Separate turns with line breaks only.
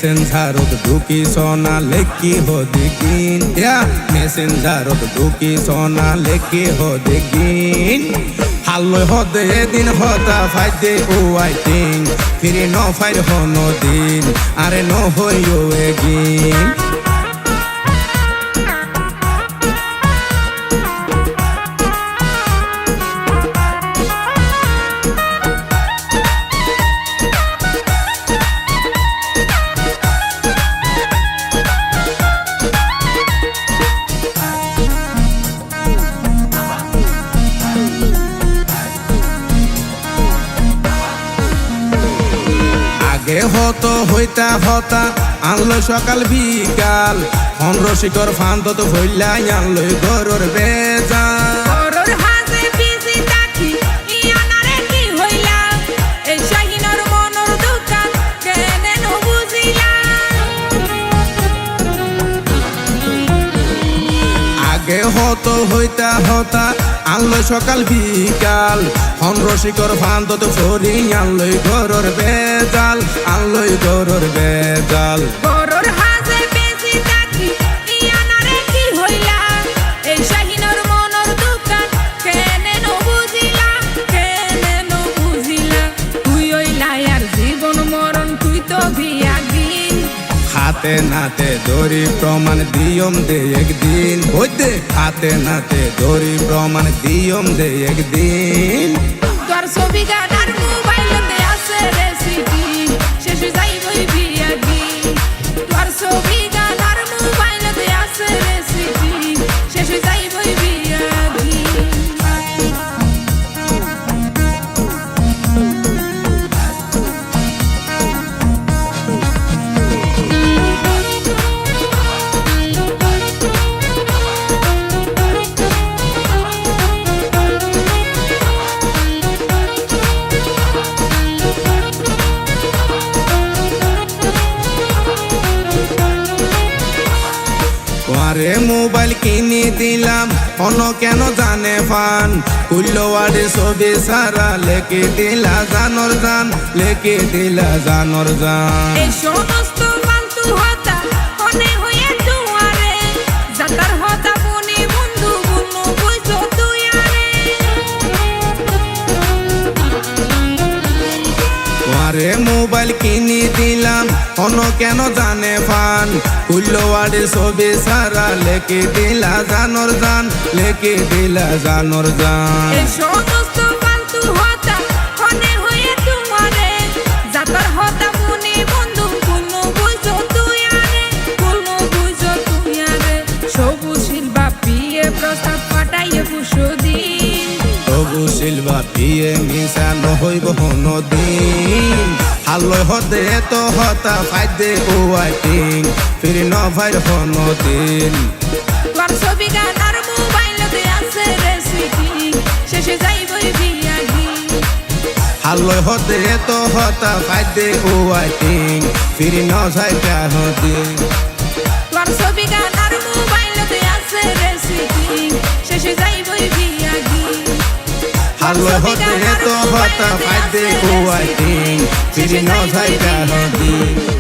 মেসেঞ্জারত ঢুকি সোনা লেখি হদিকিন মেসেঞ্জারত ঢুকি সোনা লেখি হদিকিন হাল্লয় হদে এদিন হতা ফাইদে ও আইটিং ফিরে ন ফাইর হন দিন আরে ন হইও এগিন আগে হতো হইতা হতা আনলো সকাল বিকাল অন্ধ্র শিকর ফান্ত তো হইলাই আনলো গরুর বেজাল আগে হতো হইতা হতা আনলো সকাল বিকাল অন্ধ্র শিকর ফান্ত তো ফরি আনলোই গরুর বেজাল আনলোই গরুর বেজাল
গরুর হাজে বেশি থাকি ইয়ানারে কি হইলা এই শাহিনর মনর দোকান কেনে ন বুঝিলা তুই হইলা আর জীবন মরণ তুই তো বিয়াগিন
হাতে নাতে ধরি প্রমাণ দিয়ম দে একদিন হইতে হাতে নাতে ধরি প্রমাণ দিয়ম দে একদিন
তোর ছবি গানার মোবাইলতে আছে রেসিপি শেষ যাইবই বিয়াগিন তোর ছবি গানার মোবাইলতে আছে রেসিপি শেষ যাইবই বিয়াগিন
আরে মোবাইল কিনে দিলাম অন্য কেন জানে ফান কুল্লওয়াড়ে ছবি সারা লেখে দিলা জানর জান লেখে দিলা জানর জান
এই সমস্ত ফালতু হতা মনে হয়ে দুয়ারে যাতার হতা মনে বন্ধু বন্ধু বুঝো তুই আরে
আরে মোবাইল কিনে দিলাম অন্য কেন জানে ফান কুল্লওয়াড়ে ছবি সারা লেখে দিলা জানর জান লেখে দিলা জানর জান
এই সমস্ত ফালতু হতা মনে হয়ে দুয়ারে যাতার হতা মনে বন্ধু বন্ধু বুঝো তুই আরে সবুশীল বাপিয়ে প্রস্তাব পাঠাইয়ে বুসুদিন
সবুশীল বাপিয়ে মিশা নহইব হনদিন হাল্লয় হদে তো হতা ফাইদে ও আইটিং ফিরি ন ফাইর হনদিন
তোর ছবি গানার মোবাইলতে আছে রেসিপি শেষে যাইবই বিয়াগিন
হাল্লয় হদে তো হতা ফাইদে ও আইটিং ফিরি ন যাইতা হদিন
তোর ছবি গানার মোবাইলতে আছে রেসিপি শেষে যাইবই বিয়াগিন
হাল্লয় হদে তো হতা ফাইদে ও আইটিং ফিরি ন যাইতা হদিন